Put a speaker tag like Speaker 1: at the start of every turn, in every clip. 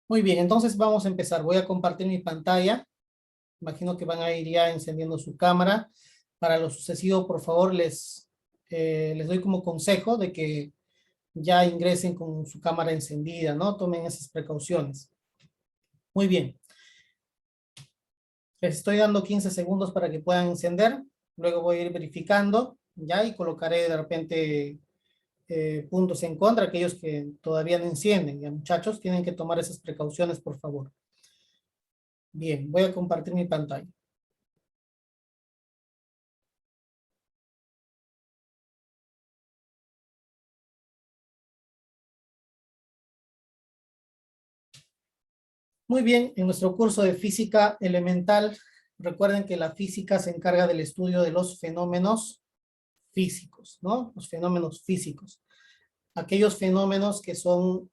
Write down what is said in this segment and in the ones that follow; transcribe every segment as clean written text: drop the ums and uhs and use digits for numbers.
Speaker 1: Muy bien, entonces vamos a empezar. Voy a compartir mi pantalla. Imagino que van a ir ya encendiendo su cámara. Para lo sucesivo, por favor, les doy como consejo de que ya ingresen con su cámara encendida, ¿no? Tomen esas precauciones. Muy bien. Les estoy dando 15 segundos para que puedan encender. Luego voy a ir verificando, ya, y colocaré de repente puntos en contra, aquellos que todavía no encienden. Ya, muchachos, tienen que tomar esas precauciones, por favor. Bien, voy a compartir mi pantalla. Muy bien, en nuestro curso de física elemental, recuerden que la física se encarga del estudio de los fenómenos físicos, ¿no? Los fenómenos físicos. Aquellos fenómenos que son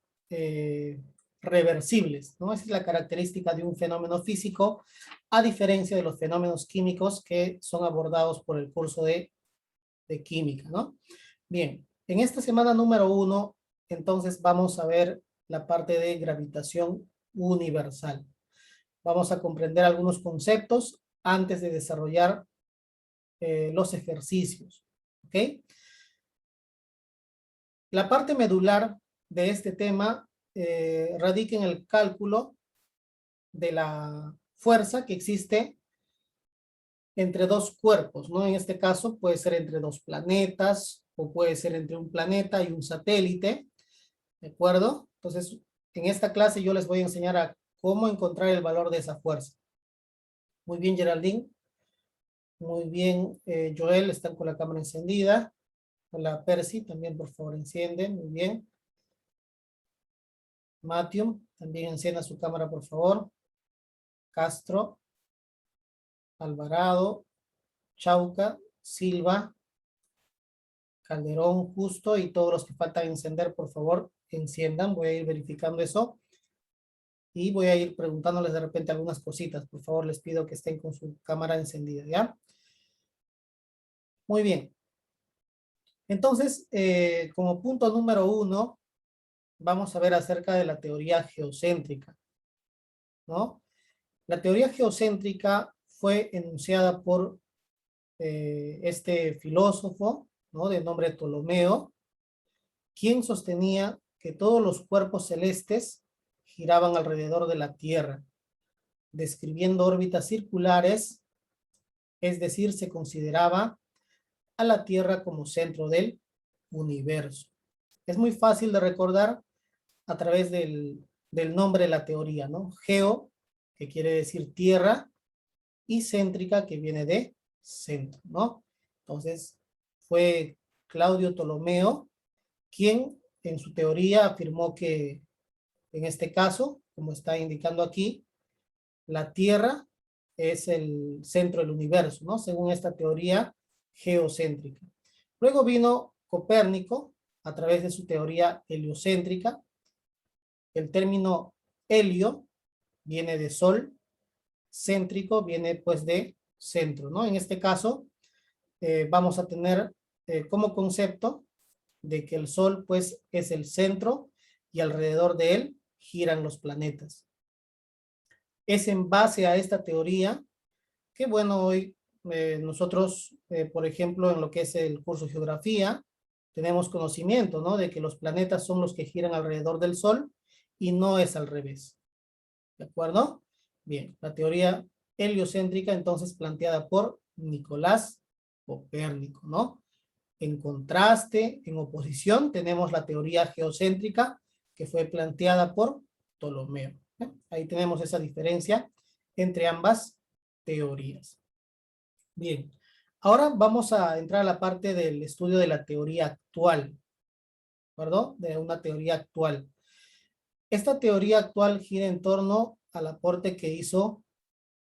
Speaker 1: reversibles, ¿no? Esa es la característica de un fenómeno físico, a diferencia de los fenómenos químicos que son abordados por el curso de química, ¿no? Bien, en esta semana número 1, entonces vamos a ver la parte de gravitación universal. Vamos a comprender algunos conceptos antes de desarrollar los ejercicios, ¿ok? La parte medular de este tema radica en el cálculo de la fuerza que existe entre dos cuerpos, ¿no? En este caso puede ser entre dos planetas o puede ser entre un planeta y un satélite, ¿de acuerdo? Entonces, en esta clase yo les voy a enseñar a cómo encontrar el valor de esa fuerza. Muy bien, Geraldine. Muy bien, Joel, están con la cámara encendida. Hola, Percy, también por favor enciende, muy bien. Matthew, también encienda su cámara, por favor. Castro, Alvarado, Chauca, Silva, Calderón, Justo, y todos los que faltan encender, por favor, enciendan. Voy a ir verificando eso. Y voy a ir preguntándoles de repente algunas cositas. Por favor, les pido que estén con su cámara encendida, ¿ya? Muy bien. Entonces, como punto número 1, vamos a ver acerca de la teoría geocéntrica, ¿no? La teoría geocéntrica fue enunciada por este filósofo, ¿no? De nombre Ptolomeo, quien sostenía que todos los cuerpos celestes giraban alrededor de la Tierra, describiendo órbitas circulares, es decir, se consideraba a la Tierra como centro del universo. Es muy fácil de recordar a través del nombre de la teoría, ¿no? Geo, que quiere decir tierra, y céntrica, que viene de centro, ¿no? Entonces, fue Claudio Ptolomeo quien en su teoría afirmó que en este caso, como está indicando aquí, la Tierra es el centro del universo, ¿no? Según esta teoría geocéntrica. Luego vino Copérnico a través de su teoría heliocéntrica. El término helio viene de sol, céntrico viene pues de centro, ¿no? En este caso vamos a tener como concepto de que el sol pues es el centro y alrededor de él giran los planetas. Es en base a esta teoría que bueno, hoy nosotros, por ejemplo, en lo que es el curso de geografía, tenemos conocimiento, ¿no? De que los planetas son los que giran alrededor del sol y no es al revés. ¿De acuerdo? Bien, la teoría heliocéntrica entonces planteada por Nicolás Copérnico, ¿no? En contraste, en oposición, tenemos la teoría geocéntrica que fue planteada por Ptolomeo. Ahí tenemos esa diferencia entre ambas teorías. Bien, ahora vamos a entrar a la parte del estudio de la teoría actual, ¿de acuerdo? De una teoría actual. Esta teoría actual gira en torno al aporte que hizo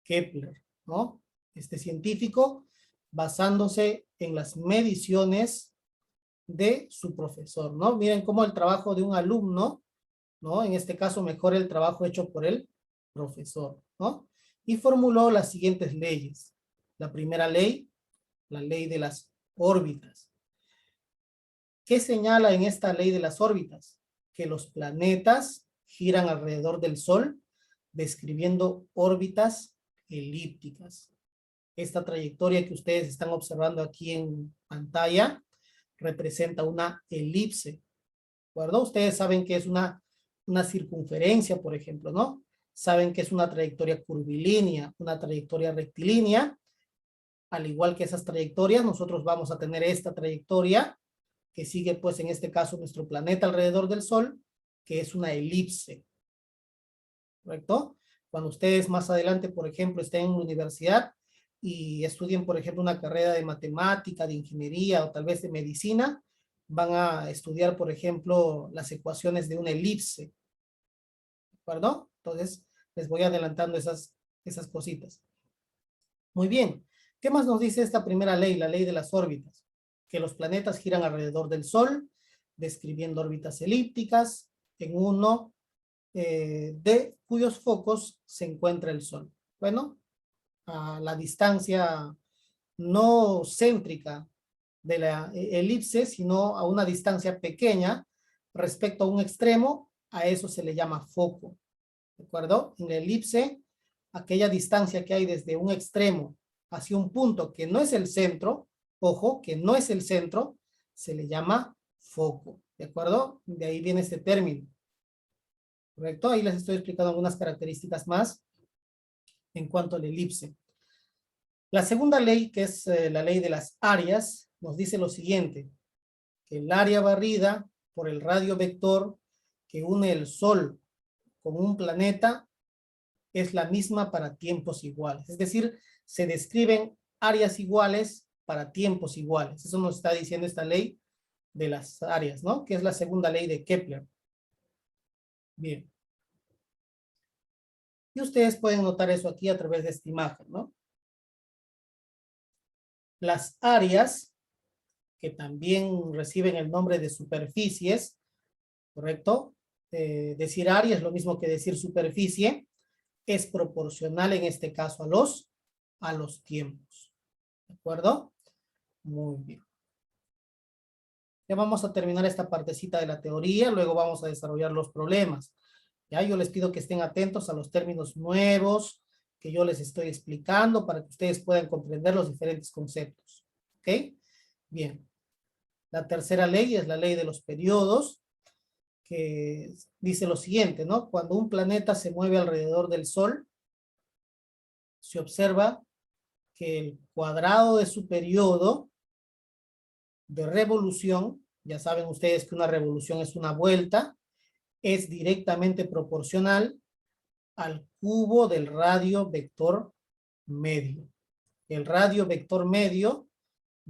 Speaker 1: Kepler, ¿no? Este científico, basándose en las mediciones de su profesor, ¿no? Miren cómo el trabajo de un alumno, ¿no? En este caso mejora el trabajo hecho por el profesor, ¿no? Y formuló las siguientes leyes. La primera ley, la ley de las órbitas. ¿Qué señala en esta ley de las órbitas? Que los planetas giran alrededor del Sol, describiendo órbitas elípticas. Esta trayectoria que ustedes están observando aquí en pantalla representa una elipse, ¿de acuerdo? Ustedes saben que es una circunferencia, por ejemplo, ¿no? Saben que es una trayectoria curvilínea, una trayectoria rectilínea. Al igual que esas trayectorias, nosotros vamos a tener esta trayectoria que sigue, pues, en este caso, nuestro planeta alrededor del Sol, que es una elipse, ¿correcto? Cuando ustedes más adelante, por ejemplo, estén en la universidad y estudien, por ejemplo, una carrera de matemática, de ingeniería o tal vez de medicina, van a estudiar, por ejemplo, las ecuaciones de una elipse, ¿de acuerdo? Entonces, les voy adelantando esas cositas. Muy bien. ¿Qué más nos dice esta primera ley, la ley de las órbitas? Que los planetas giran alrededor del Sol, describiendo órbitas elípticas en uno de cuyos focos se encuentra el Sol. Bueno, a la distancia no céntrica de la elipse, sino a una distancia pequeña respecto a un extremo, a eso se le llama foco. ¿De acuerdo? En la elipse, aquella distancia que hay desde un extremo hacia un punto que no es el centro, ojo, que no es el centro, se le llama foco. ¿De acuerdo? De ahí viene este término. ¿Correcto? Ahí les estoy explicando algunas características más en cuanto a la elipse. La segunda ley, que es la ley de las áreas, nos dice lo siguiente, que el área barrida por el radio vector que une el Sol con un planeta es la misma para tiempos iguales. Es decir, se describen áreas iguales para tiempos iguales. Eso nos está diciendo esta ley de las áreas, ¿no? Que es la segunda ley de Kepler. Bien. Y ustedes pueden notar eso aquí a través de esta imagen, ¿no? Las áreas, que también reciben el nombre de superficies, ¿correcto? Decir área es lo mismo que decir superficie, es proporcional en este caso a los tiempos. ¿De acuerdo? Muy bien. Ya vamos a terminar esta partecita de la teoría, luego vamos a desarrollar los problemas. Ya yo les pido que estén atentos a los términos nuevos que yo les estoy explicando para que ustedes puedan comprender los diferentes conceptos. ¿Ok? Bien. La tercera ley es la ley de los periodos, que dice lo siguiente, ¿no? Cuando un planeta se mueve alrededor del Sol, se observa que el cuadrado de su periodo de revolución, ya saben ustedes que una revolución es una vuelta, es directamente proporcional al cubo del radio vector medio. El radio vector medio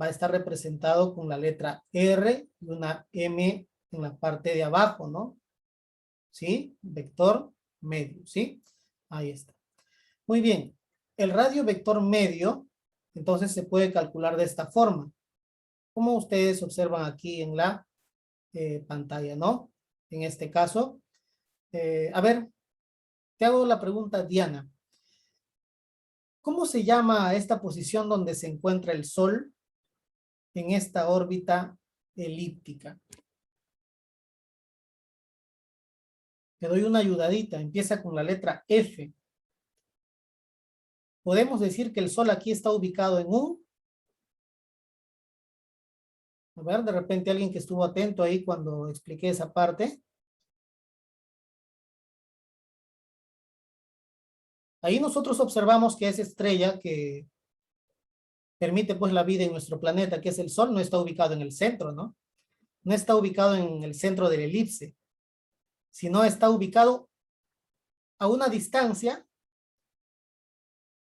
Speaker 1: va a estar representado con la letra R y una M en la parte de abajo, ¿no? ¿Sí? Vector medio, ¿sí? Ahí está. Muy bien. El radio vector medio, entonces se puede calcular de esta forma, como ustedes observan aquí en la pantalla, ¿no? En este caso, a ver, te hago la pregunta, Diana. ¿Cómo se llama a esta posición donde se encuentra el Sol en esta órbita elíptica? Te doy una ayudadita, empieza con la letra F. Podemos decir que el Sol aquí está ubicado en un... A ver, de repente alguien que estuvo atento ahí cuando expliqué esa parte. Ahí nosotros observamos que esa estrella que permite pues la vida en nuestro planeta, que es el Sol, no está ubicado en el centro, ¿no? No está ubicado en el centro de la elipse, sino está ubicado a una distancia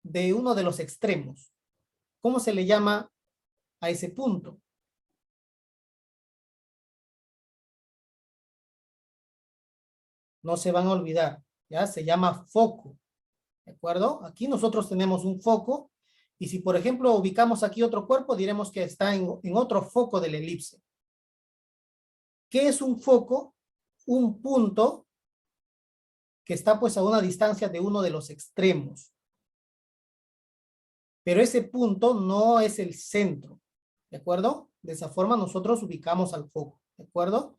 Speaker 1: de uno de los extremos. ¿Cómo se le llama a ese punto? No se van a olvidar, ¿ya? Se llama foco, ¿de acuerdo? Aquí nosotros tenemos un foco y si por ejemplo ubicamos aquí otro cuerpo, diremos que está en otro foco de la elipse. ¿Qué es un foco? Un punto que está pues a una distancia de uno de los extremos. Pero ese punto no es el centro, ¿de acuerdo? De esa forma nosotros ubicamos al foco, ¿de acuerdo?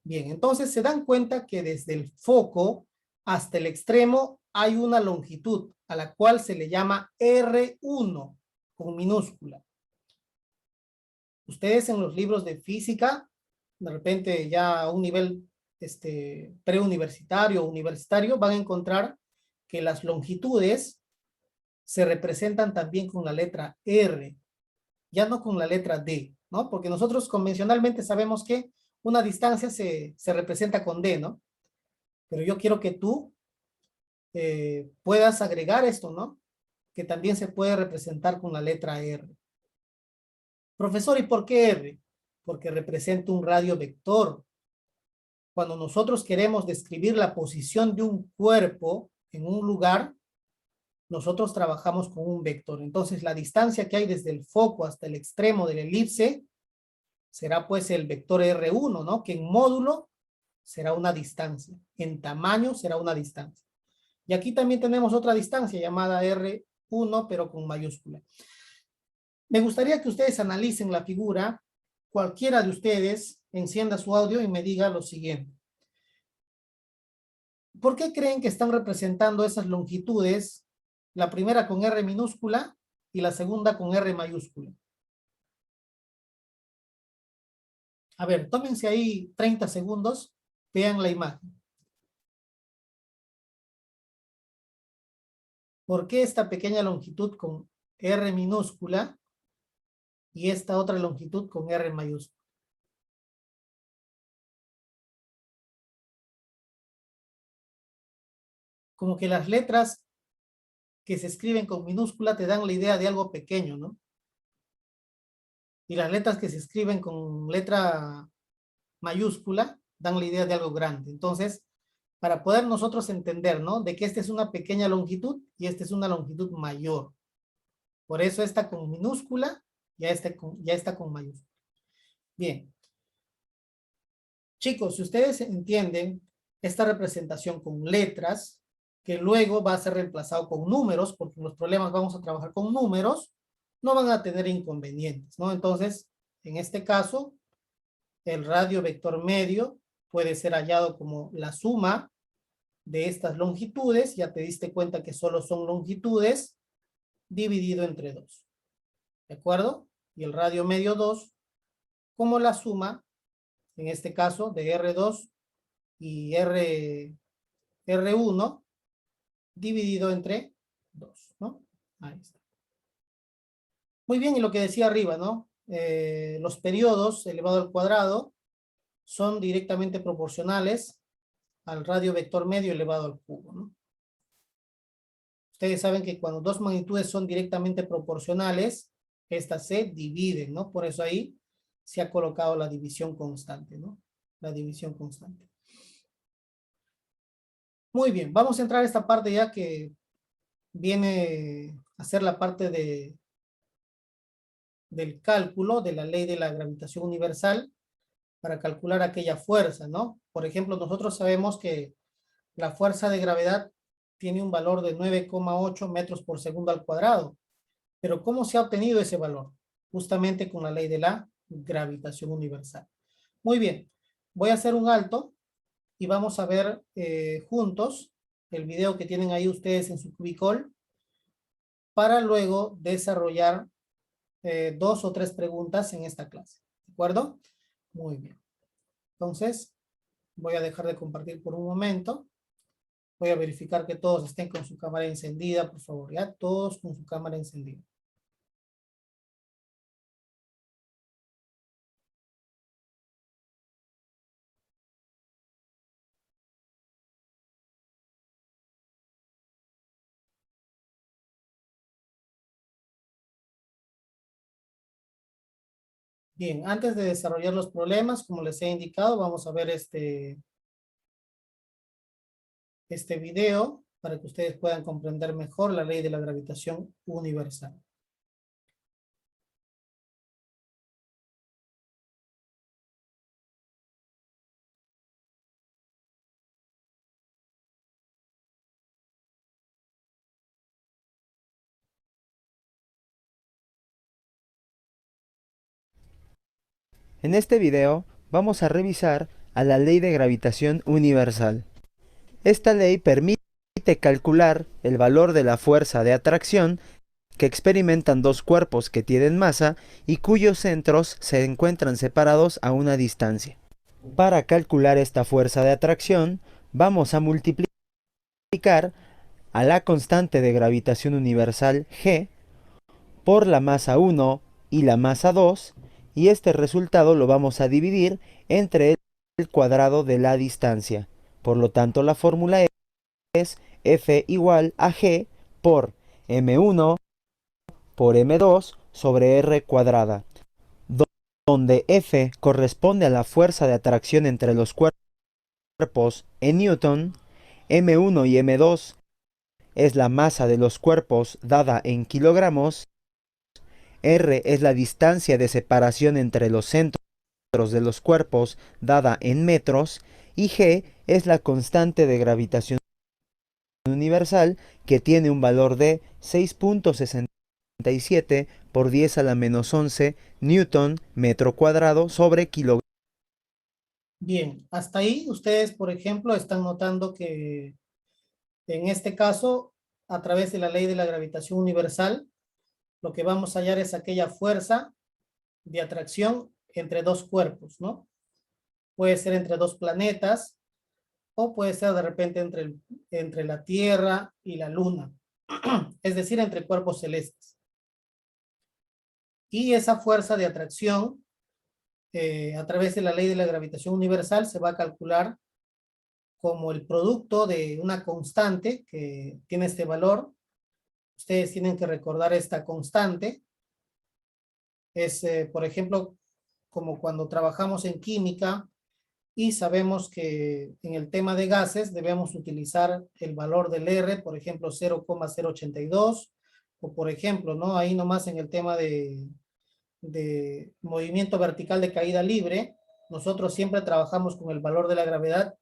Speaker 1: Bien, entonces se dan cuenta que desde el foco hasta el extremo hay una longitud a la cual se le llama R1 con minúscula. Ustedes en los libros de física, de repente ya a un nivel preuniversitario o universitario, van a encontrar que las longitudes se representan también con la letra R, ya no con la letra D, ¿no? Porque nosotros convencionalmente sabemos que una distancia se representa con D, ¿no? Pero yo quiero que tú puedas agregar esto, ¿no? Que también se puede representar con la letra R. Profesor, ¿y por qué R? Porque representa un radio vector. Cuando nosotros queremos describir la posición de un cuerpo en un lugar, nosotros trabajamos con un vector. Entonces, la distancia que hay desde el foco hasta el extremo de la elipse será pues el vector R1, ¿no? Que en módulo será una distancia, en tamaño será una distancia. Y aquí también tenemos otra distancia llamada R1, pero con mayúscula. Me gustaría que ustedes analicen la figura. Cualquiera de ustedes encienda su audio y me diga lo siguiente. ¿Por qué creen que están representando esas longitudes? La primera con R minúscula y la segunda con R mayúscula. A ver, tómense ahí 30 segundos, vean la imagen. ¿Por qué esta pequeña longitud con R minúscula y esta otra longitud con R mayúscula? Como que las letras que se escriben con minúscula te dan la idea de algo pequeño, ¿no? Y las letras que se escriben con letra mayúscula dan la idea de algo grande. Entonces, para poder nosotros entender, ¿no? De que esta es una pequeña longitud y esta es una longitud mayor. Por eso esta con minúscula ya está con mayúscula. Bien. Chicos, si ustedes entienden esta representación con letras, que luego va a ser reemplazado con números, porque en los problemas vamos a trabajar con números, no van a tener inconvenientes, ¿no? Entonces, en este caso, el radio vector medio puede ser hallado como la suma de estas longitudes, ya te diste cuenta que solo son longitudes, dividido entre 2, ¿de acuerdo? Y el radio medio 2 como la suma, en este caso, de R2 y R1 dividido entre 2, ¿no? Ahí está. Muy bien, y lo que decía arriba, ¿no? Los periodos elevado al cuadrado son directamente proporcionales al radio vector medio elevado al cubo, ¿no? Ustedes saben que cuando dos magnitudes son directamente proporcionales, estas se dividen, ¿no? Por eso ahí se ha colocado la división constante, ¿no? La división constante. Muy bien, vamos a entrar a esta parte ya que viene a ser la parte del cálculo de la ley de la gravitación universal para calcular aquella fuerza, ¿no? Por ejemplo, nosotros sabemos que la fuerza de gravedad tiene un valor de 9,8 metros por segundo al cuadrado. Pero ¿cómo se ha obtenido ese valor? Justamente con la ley de la gravitación universal. Muy bien, voy a hacer un alto y vamos a ver juntos el video que tienen ahí ustedes en su cubicol para luego desarrollar 2 o 3 preguntas en esta clase. ¿De acuerdo? Muy bien. Entonces, voy a dejar de compartir por un momento. Voy a verificar que todos estén con su cámara encendida, por favor. Ya todos con su cámara encendida. Bien, antes de desarrollar los problemas, como les he indicado, vamos a ver este video para que ustedes puedan comprender mejor la ley de la gravitación universal.
Speaker 2: En este video vamos a revisar a la ley de gravitación universal. Esta ley permite calcular el valor de la fuerza de atracción que experimentan dos cuerpos que tienen masa y cuyos centros se encuentran separados a una distancia. Para calcular esta fuerza de atracción, vamos a multiplicar a la constante de gravitación universal G por la masa 1 y la masa 2, y este resultado lo vamos a dividir entre el cuadrado de la distancia. Por lo tanto, la fórmula es F igual a G por M1 por M2 sobre R cuadrada, donde F corresponde a la fuerza de atracción entre los cuerpos en Newton, M1 y M2 es la masa de los cuerpos dada en kilogramos, R es la distancia de separación entre los centros de los cuerpos dada en metros, y G es la constante de gravitación universal, que tiene un valor de 6.67 por 10 a la menos 11 newton metro cuadrado sobre kilogramo.
Speaker 1: Bien, hasta ahí ustedes, por ejemplo, están notando que en este caso, a través de la ley de la gravitación universal, lo que vamos a hallar es aquella fuerza de atracción entre dos cuerpos, ¿no? Puede ser entre dos planetas o puede ser de repente entre la Tierra y la Luna, es decir, entre cuerpos celestes. Y esa fuerza de atracción, a través de la ley de la gravitación universal, se va a calcular como el producto de una constante que tiene este valor. Ustedes tienen que recordar esta constante. Es, por ejemplo, como cuando trabajamos en química y sabemos que en el tema de gases debemos utilizar el valor del R, por ejemplo, 0,082, o por ejemplo, ¿no? Ahí nomás en el tema de movimiento vertical de caída libre, nosotros siempre trabajamos con el valor de la gravedad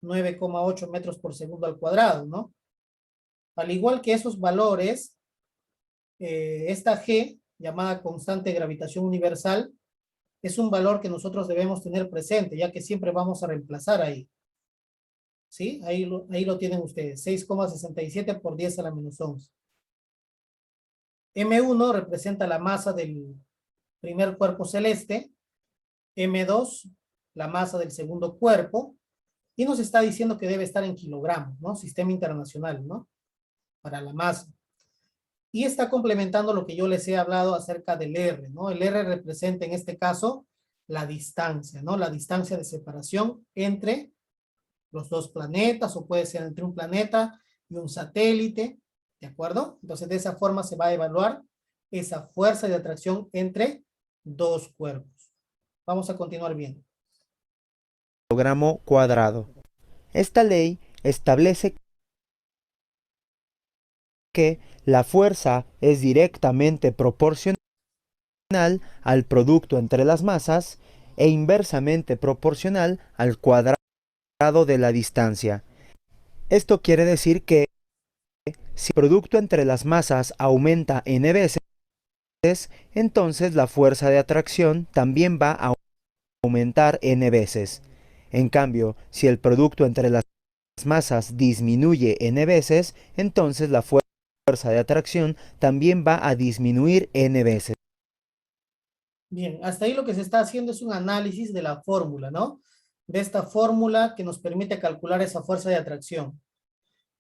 Speaker 1: 9,8 metros por segundo al cuadrado, ¿no? Al igual que esos valores, esta G, llamada constante de gravitación universal, es un valor que nosotros debemos tener presente, ya que siempre vamos a reemplazar ahí. ¿Sí? Ahí lo tienen ustedes, 6,67 por 10 a la menos 11. M1 representa la masa del primer cuerpo celeste, M2 la masa del segundo cuerpo, y nos está diciendo que debe estar en kilogramos, ¿no? Sistema internacional, ¿no? Para la masa. Y está complementando lo que yo les he hablado acerca del R, ¿no? El R representa en este caso la distancia, ¿no? La distancia de separación entre los dos planetas, o puede ser entre un planeta y un satélite, ¿de acuerdo? Entonces de esa forma se va a evaluar esa fuerza de atracción entre dos cuerpos. Vamos a continuar viendo.
Speaker 2: Kilogramo cuadrado. Esta ley establece que la fuerza es directamente proporcional al producto entre las masas e inversamente proporcional al cuadrado de la distancia. Esto quiere decir que si el producto entre las masas aumenta n veces, entonces la fuerza de atracción también va a aumentar n veces. En cambio, si el producto entre las masas disminuye n veces, entonces la fuerza de atracción también va a disminuir n veces.
Speaker 1: Bien, hasta ahí lo que se está haciendo es un análisis de la fórmula, ¿no? De esta fórmula que nos permite calcular esa fuerza de atracción.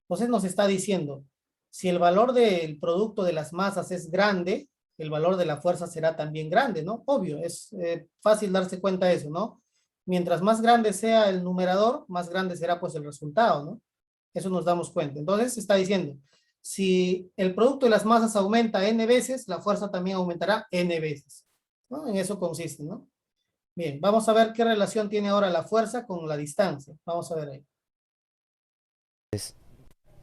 Speaker 1: Entonces nos está diciendo, si el valor del producto de las masas es grande, el valor de la fuerza será también grande, ¿no? Obvio, es fácil darse cuenta de eso, ¿no? Mientras más grande sea el numerador, más grande será pues el resultado, ¿no? Eso nos damos cuenta. Entonces está diciendo, si el producto de las masas aumenta n veces, la fuerza también aumentará n veces, ¿no? En eso consiste, ¿no? Bien, vamos a ver qué relación tiene ahora la fuerza con la distancia. Vamos a ver ahí.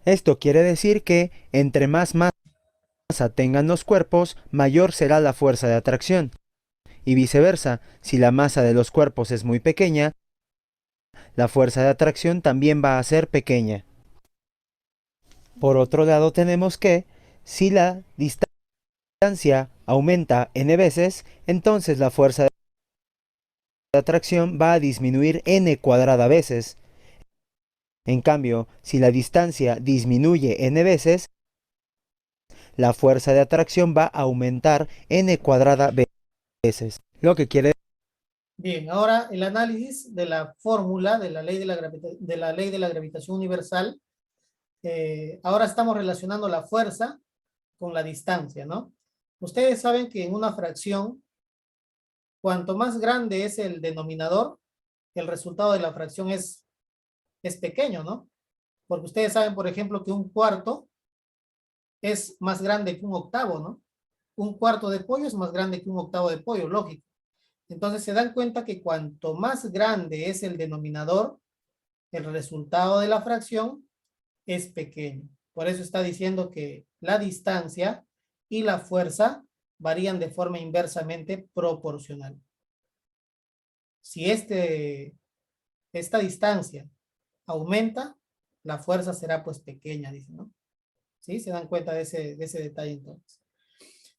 Speaker 2: Esto quiere decir que entre más masa tengan los cuerpos, mayor será la fuerza de atracción. Y viceversa, si la masa de los cuerpos es muy pequeña, la fuerza de atracción también va a ser pequeña. Por otro lado, tenemos que, si la distancia aumenta n veces, entonces la fuerza atracción va a disminuir n cuadrada veces. En cambio, si la distancia disminuye n veces, la fuerza de atracción va a aumentar n cuadrada veces. Lo que quiere
Speaker 1: Bien, ahora el análisis de la fórmula de la ley de la gravitación universal. Ahora estamos relacionando la fuerza con la distancia, ¿no? Ustedes saben que en una fracción, cuanto más grande es el denominador, el resultado de la fracción es pequeño, ¿no? Porque ustedes saben, por ejemplo, que un cuarto es más grande que un octavo, ¿no? Un cuarto de pollo es más grande que un octavo de pollo, lógico. Entonces se dan cuenta que cuanto más grande es el denominador, el resultado de la fracción es pequeño. Por eso está diciendo que la distancia y la fuerza varían de forma inversamente proporcional. Si esta distancia aumenta, la fuerza será pues pequeña, dice, ¿no? ¿Sí? Se dan cuenta de ese detalle entonces.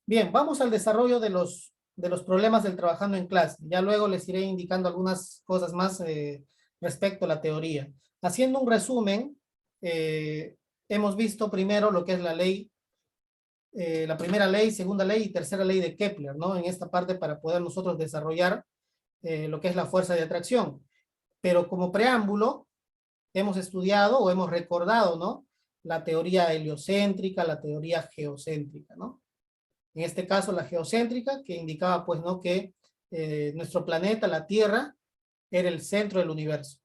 Speaker 1: Bien, vamos al desarrollo de los problemas del trabajando en clase. Ya luego les iré indicando algunas cosas más respecto a la teoría. Haciendo un resumen, hemos visto primero lo que es la ley, la primera ley, segunda ley y tercera ley de Kepler, ¿no? En esta parte para poder nosotros desarrollar lo que es la fuerza de atracción. Pero como preámbulo, hemos estudiado o hemos recordado, ¿no? La teoría heliocéntrica, la teoría geocéntrica, ¿no? En este caso, la geocéntrica, que indicaba, pues, ¿no? Que nuestro planeta, la Tierra, era el centro del universo.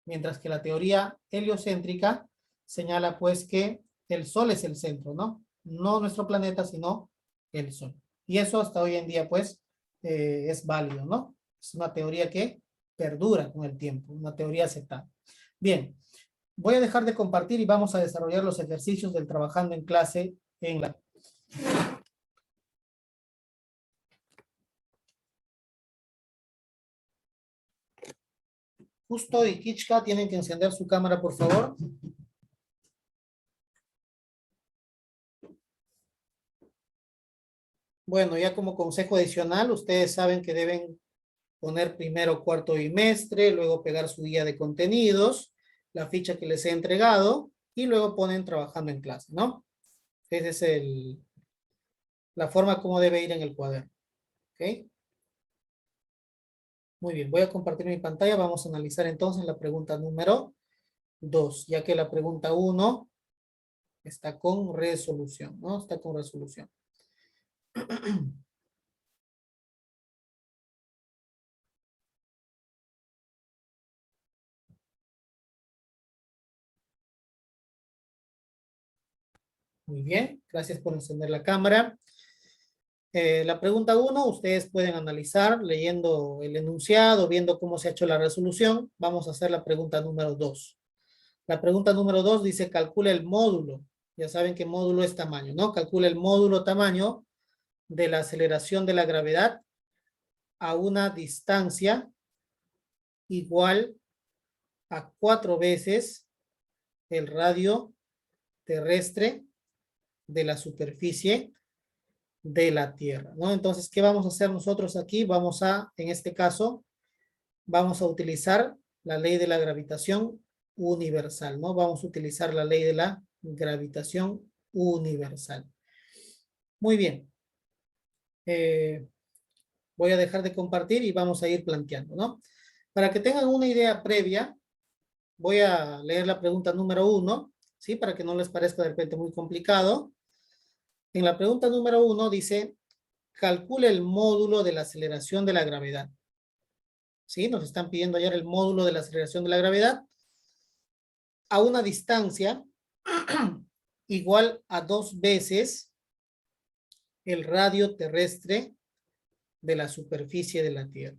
Speaker 1: Mientras que la teoría heliocéntrica señala, pues, que el Sol es el centro, ¿no? No nuestro planeta, sino el Sol. Y eso hasta hoy en día, pues, es válido, ¿no? Es una teoría que perdura con el tiempo, una teoría aceptada. Bien, voy a dejar de compartir y vamos a desarrollar los ejercicios del trabajando en clase en la... Justo y Kichka tienen que encender su cámara, por favor. Bueno, ya como consejo adicional, ustedes saben que deben poner primero cuarto bimestre, luego pegar su guía de contenidos, la ficha que les he entregado, y luego ponen trabajando en clase, ¿no? Esa es la forma como debe ir en el cuaderno. ¿Ok? Muy bien, voy a compartir mi pantalla. Vamos a analizar entonces la pregunta número 2, ya que la pregunta 1 está con resolución, ¿no? Está con resolución. Muy bien, gracias por encender la cámara. La pregunta 1, ustedes pueden analizar leyendo el enunciado, viendo cómo se ha hecho la resolución. Vamos a hacer la pregunta número 2. La pregunta número 2 dice, calcula el módulo. Ya saben que módulo es tamaño, ¿no? Calcula el módulo tamaño de la aceleración de la gravedad a una distancia igual a 4 veces el radio terrestre de la superficie de la Tierra, ¿no? Entonces, ¿qué vamos a hacer nosotros aquí? Vamos a, en este caso, vamos a utilizar la ley de la gravitación universal, ¿no? Vamos a utilizar la ley de la gravitación universal. Muy bien. Voy a dejar de compartir y vamos a ir planteando, ¿no? Para que tengan una idea previa, voy a leer la pregunta número 1, ¿sí? Para que no les parezca de repente muy complicado. En la pregunta número 1 dice, calcule el módulo de la aceleración de la gravedad. ¿Sí? Nos están pidiendo hallar el módulo de la aceleración de la gravedad a una distancia igual a 2 veces el radio terrestre de la superficie de la Tierra.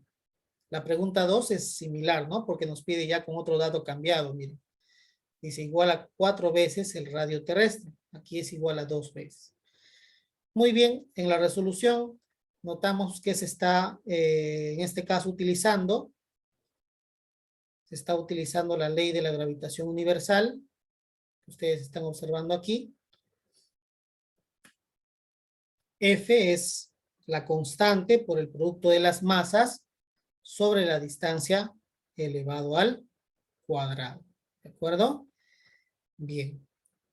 Speaker 1: La pregunta 2 es similar, ¿no? Porque nos pide ya con otro dato cambiado, miren. Dice igual a 4 veces el radio terrestre. Aquí es igual a 2 veces. Muy bien, en la resolución notamos que se está, en este caso, utilizando la ley de la gravitación universal. Ustedes están observando aquí. F es la constante por el producto de las masas sobre la distancia elevado al cuadrado. ¿De acuerdo? Bien.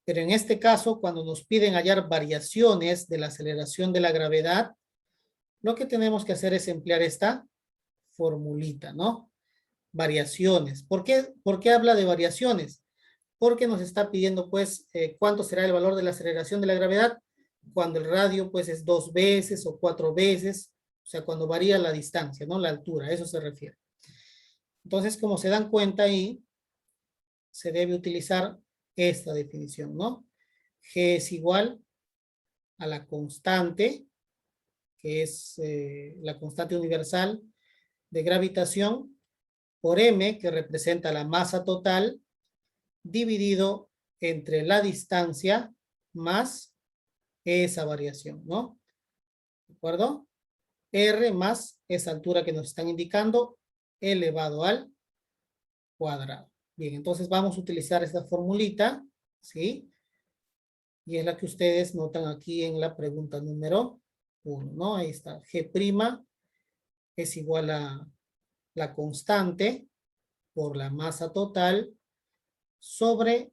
Speaker 1: Pero en este caso, cuando nos piden hallar variaciones de la aceleración de la gravedad, lo que tenemos que hacer es emplear esta formulita, ¿no? Variaciones. ¿Por qué habla de variaciones? Porque nos está pidiendo, pues, cuánto será el valor de la aceleración de la gravedad cuando el radio, pues, es 2 veces o 4 veces, o sea, cuando varía la distancia, ¿no? La altura, a eso se refiere. Entonces, como se dan cuenta ahí, se debe utilizar esta definición, ¿no? G es igual a la constante, que es la constante universal de gravitación, por m, que representa la masa total, dividido entre la distancia más esa variación, ¿no? ¿De acuerdo? R más esa altura que nos están indicando, elevado al cuadrado. Bien, entonces vamos a utilizar esta formulita, ¿sí? Y es la que ustedes notan aquí en la pregunta número 1, ¿no? Ahí está. G' es igual a la constante por la masa total sobre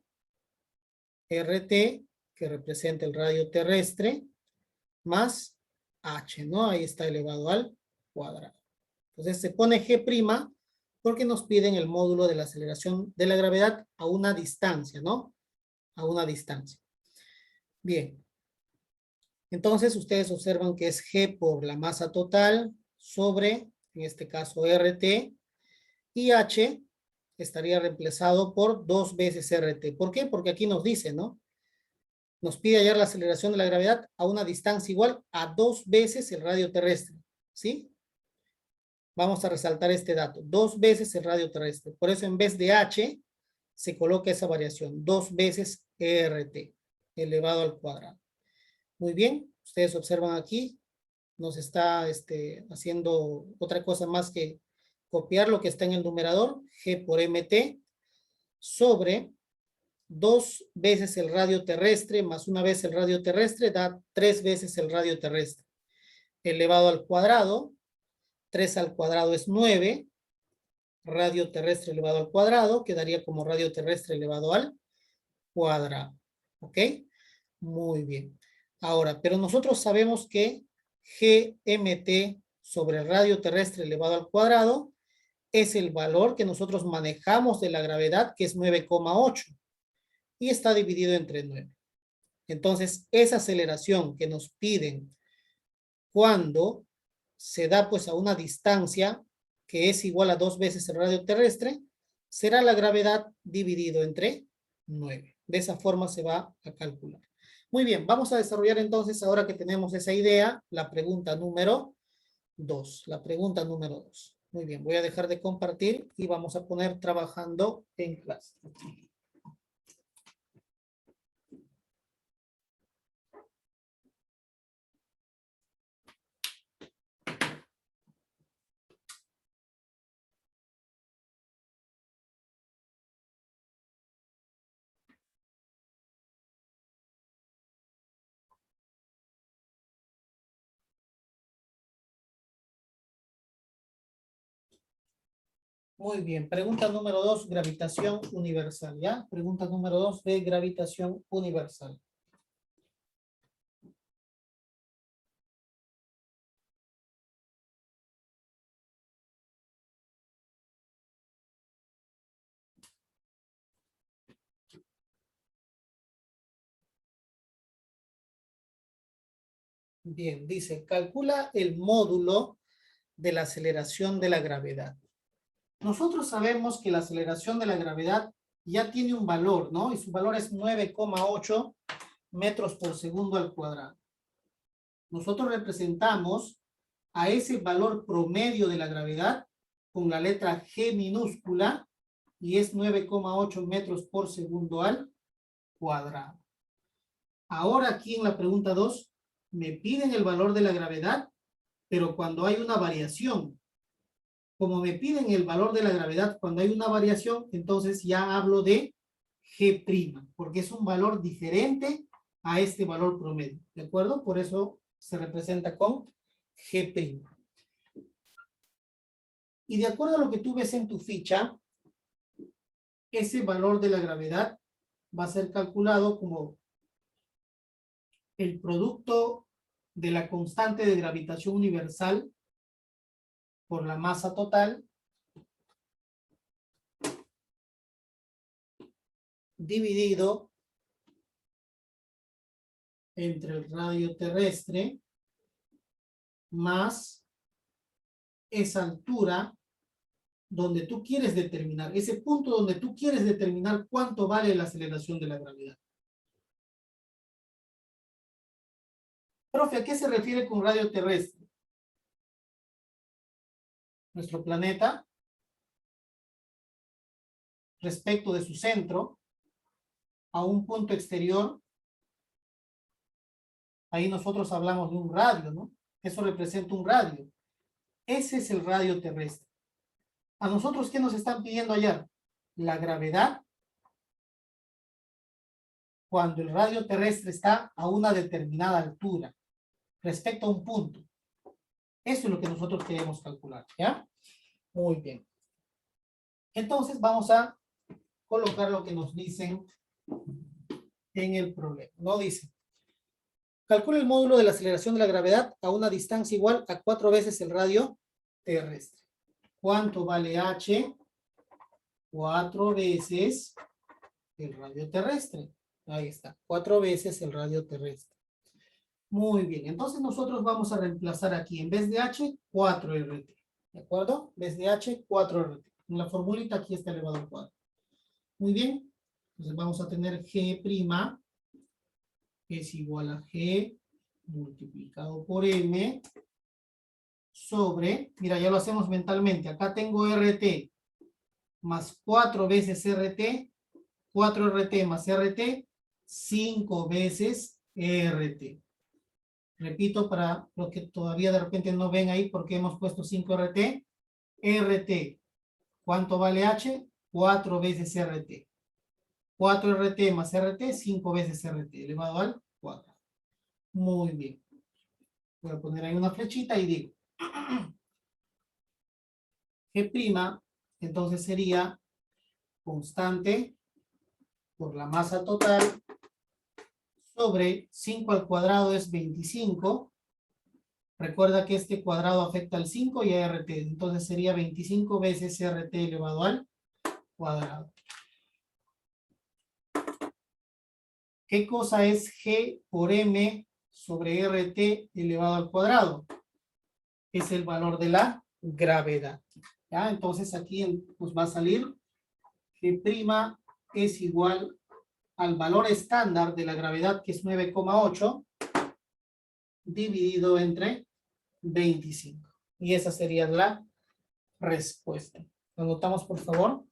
Speaker 1: RT, que representa el radio terrestre, más H, ¿no? Ahí está elevado al cuadrado. Entonces se pone G' porque nos piden el módulo de la aceleración de la gravedad a una distancia, ¿no? A una distancia. Bien. Entonces ustedes observan que es G por la masa total sobre, en este caso, RT, y H estaría reemplazado por 2 veces RT. ¿Por qué? Porque aquí nos dice, ¿no? Nos pide hallar la aceleración de la gravedad a una distancia igual a 2 veces el radio terrestre, ¿sí? Vamos a resaltar este dato, 2 veces el radio terrestre. Por eso en vez de H, se coloca esa variación, 2 veces RT, elevado al cuadrado. Muy bien, ustedes observan aquí, nos está haciendo otra cosa más que copiar lo que está en el numerador, G por MT, sobre 2 veces el radio terrestre más una vez el radio terrestre da 3 veces el radio terrestre. Elevado al cuadrado, 3 al cuadrado es 9, radio terrestre elevado al cuadrado, quedaría como radio terrestre elevado al cuadrado. ¿Ok? Muy bien. Ahora, pero nosotros sabemos que GMT sobre el radio terrestre elevado al cuadrado es el valor que nosotros manejamos de la gravedad, que es 9,8. Y está dividido entre 9. Entonces, esa aceleración que nos piden cuando se da pues a una distancia que es igual a 2 veces el radio terrestre, será la gravedad dividido entre 9. De esa forma se va a calcular. Muy bien, vamos a desarrollar entonces, ahora que tenemos esa idea, la pregunta número 2. La pregunta número 2. Muy bien, voy a dejar de compartir y vamos a poner trabajando en clase. Muy bien, pregunta número 2, gravitación universal, ¿ya? Pregunta número 2 de gravitación universal. Bien, dice, calcula el módulo de la aceleración de la gravedad. Nosotros sabemos que la aceleración de la gravedad ya tiene un valor, ¿no? Y su valor es 9,8 metros por segundo al cuadrado. Nosotros representamos a ese valor promedio de la gravedad con la letra G minúscula y es 9,8 metros por segundo al cuadrado. Ahora aquí en la pregunta 2 me piden el valor de la gravedad, pero cuando hay una variación. Como me piden el valor de la gravedad cuando hay una variación, entonces ya hablo de G', porque es un valor diferente a este valor promedio, ¿de acuerdo? Por eso se representa con G'. Y de acuerdo a lo que tú ves en tu ficha, ese valor de la gravedad va a ser calculado como el producto de la constante de gravitación universal por la masa total dividido entre el radio terrestre más esa altura donde tú quieres determinar, ese punto donde tú quieres determinar cuánto vale la aceleración de la gravedad. Profe, ¿a qué se refiere con radio terrestre? Nuestro planeta, respecto de su centro, a un punto exterior, ahí nosotros hablamos de un radio, ¿no? Eso representa un radio. Ese es el radio terrestre. ¿A nosotros qué nos están pidiendo allá? La gravedad cuando el radio terrestre está a una determinada altura respecto a un punto. Eso es lo que nosotros queremos calcular, ¿ya? Muy bien. Entonces vamos a colocar lo que nos dicen en el problema. No dice, calcula el módulo de la aceleración de la gravedad a una distancia igual a 4 veces el radio terrestre. ¿Cuánto vale h? 4 veces el radio terrestre. Ahí está, 4 veces el radio terrestre. Muy bien, entonces nosotros vamos a reemplazar aquí, en vez de h, 4RT. ¿De acuerdo? En vez de h, 4RT. En la formulita aquí está elevado al cuadrado. Muy bien, entonces vamos a tener G' es igual a G multiplicado por M sobre, mira, ya lo hacemos mentalmente. Acá tengo RT más 4 veces RT, 4RT más RT, 5 veces RT. Repito para los que todavía de repente no ven ahí porque hemos puesto 5RT. RT, ¿cuánto vale H? 4 veces RT. 4RT más RT, 5 veces RT, elevado al 4. Muy bien. Voy a poner ahí una flechita y digo, G', entonces sería constante por la masa total sobre 5 al cuadrado es 25. Recuerda que este cuadrado afecta al 5 y a RT. Entonces sería 25 veces RT elevado al cuadrado. ¿Qué cosa es G por M sobre RT elevado al cuadrado? Es el valor de la gravedad. ¿Ya? Entonces aquí nos va a salir G' es igual al valor estándar de la gravedad, que es 9,8, dividido entre 25. Y esa sería la respuesta. ¿Lo anotamos, por favor?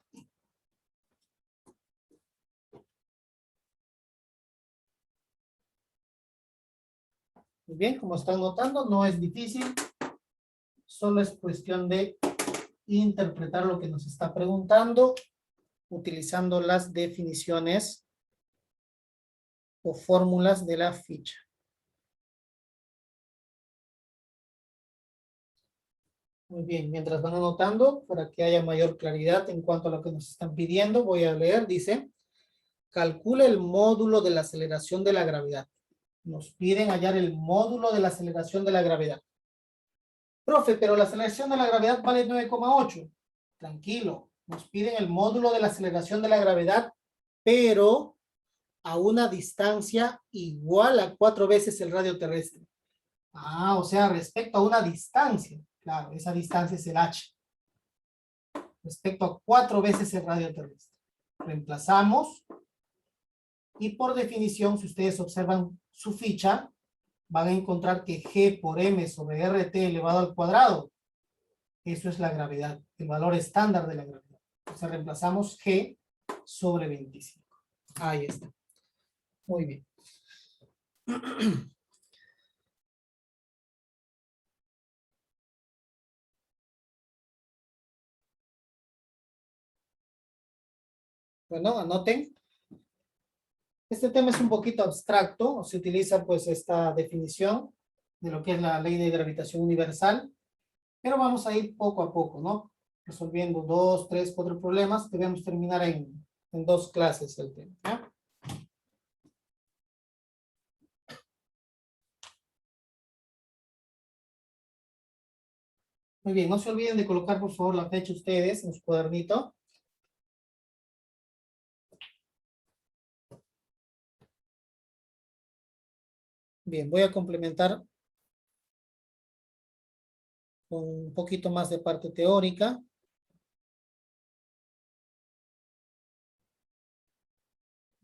Speaker 1: Muy bien, como están notando, no es difícil. Solo es cuestión de interpretar lo que nos está preguntando utilizando las definiciones o fórmulas de la ficha. Muy bien, mientras van anotando, para que haya mayor claridad en cuanto a lo que nos están pidiendo, voy a leer, dice, calcula el módulo de la aceleración de la gravedad. Nos piden hallar el módulo de la aceleración de la gravedad. Profe, pero la aceleración de la gravedad vale 9,8. Tranquilo, nos piden el módulo de la aceleración de la gravedad, pero a una distancia igual a 4 veces el radio terrestre. Ah, o sea, respecto a una distancia. Claro, esa distancia es el h. Respecto a 4 veces el radio terrestre. Reemplazamos. Y por definición, si ustedes observan su ficha, van a encontrar que G por M sobre RT elevado al cuadrado, eso es la gravedad, el valor estándar de la gravedad. Entonces reemplazamos G sobre 25. Ahí está. Muy bien. Bueno, anoten. Este tema es un poquito abstracto, se utiliza pues esta definición de lo que es la ley de gravitación universal, pero vamos a ir poco a poco, ¿no? resolviendo 2, 3, 4 problemas. Debemos terminar en 2 clases el tema, ¿ya? Muy bien, no se olviden de colocar por favor la fecha ustedes en su cuadernito. Bien, voy a complementar con un poquito más de parte teórica.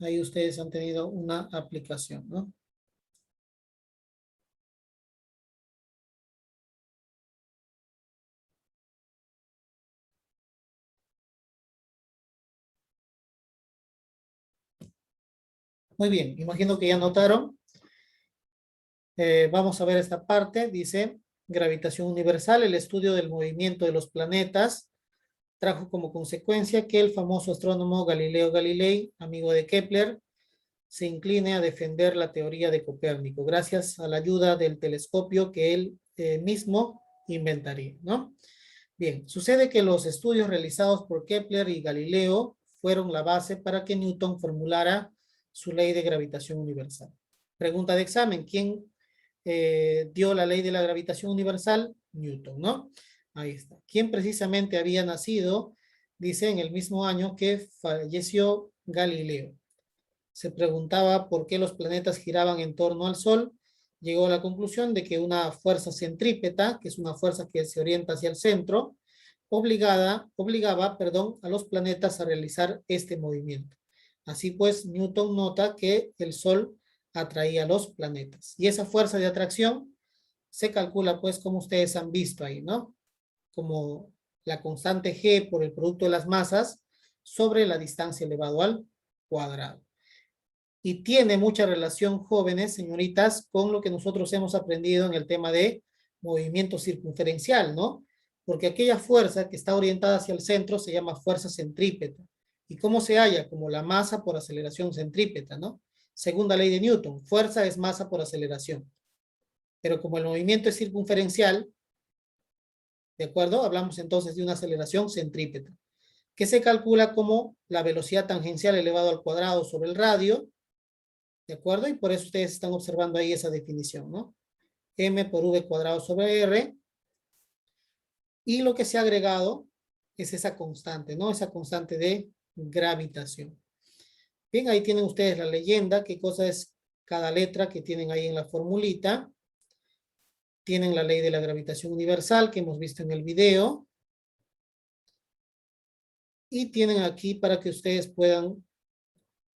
Speaker 1: Ahí ustedes han tenido una aplicación, ¿no? Muy bien, imagino que ya notaron. Vamos a ver esta parte. Dice, gravitación universal, el estudio del movimiento de los planetas, trajo como consecuencia que el famoso astrónomo Galileo Galilei, amigo de Kepler, se incline a defender la teoría de Copérnico, gracias a la ayuda del telescopio que él mismo inventaría, ¿no? Bien, sucede que los estudios realizados por Kepler y Galileo fueron la base para que Newton formulara su ley de gravitación universal. Pregunta de examen, ¿quién dio la ley de la gravitación universal? Newton, ¿no? Ahí está. ¿Quién precisamente había nacido? Dice en el mismo año que falleció Galileo. Se preguntaba por qué los planetas giraban en torno al Sol. Llegó a la conclusión de que una fuerza centrípeta, que es una fuerza que se orienta hacia el centro, obligaba, a los planetas a realizar este movimiento. Así pues, Newton nota que el Sol atraía a los planetas. Y esa fuerza de atracción se calcula, pues, como ustedes han visto ahí, ¿no? Como la constante G por el producto de las masas sobre la distancia elevado al cuadrado. Y tiene mucha relación, jóvenes, señoritas, con lo que nosotros hemos aprendido en el tema de movimiento circunferencial, ¿no? Porque aquella fuerza que está orientada hacia el centro se llama fuerza centrípeta. ¿Y cómo se halla? Como la masa por aceleración centrípeta, ¿no? Segunda ley de Newton, fuerza es masa por aceleración. Pero como el movimiento es circunferencial, ¿de acuerdo? Hablamos entonces de una aceleración centrípeta, que se calcula como la velocidad tangencial elevado al cuadrado sobre el radio, ¿de acuerdo? Y por eso ustedes están observando ahí esa definición, ¿no? M por V cuadrado sobre R. Y lo que se ha agregado es esa constante, ¿no? Esa constante de gravitación. Bien, ahí tienen ustedes la leyenda, qué cosa es cada letra que tienen ahí en la formulita. Tienen la ley de la gravitación universal que hemos visto en el video. Y tienen aquí para que ustedes puedan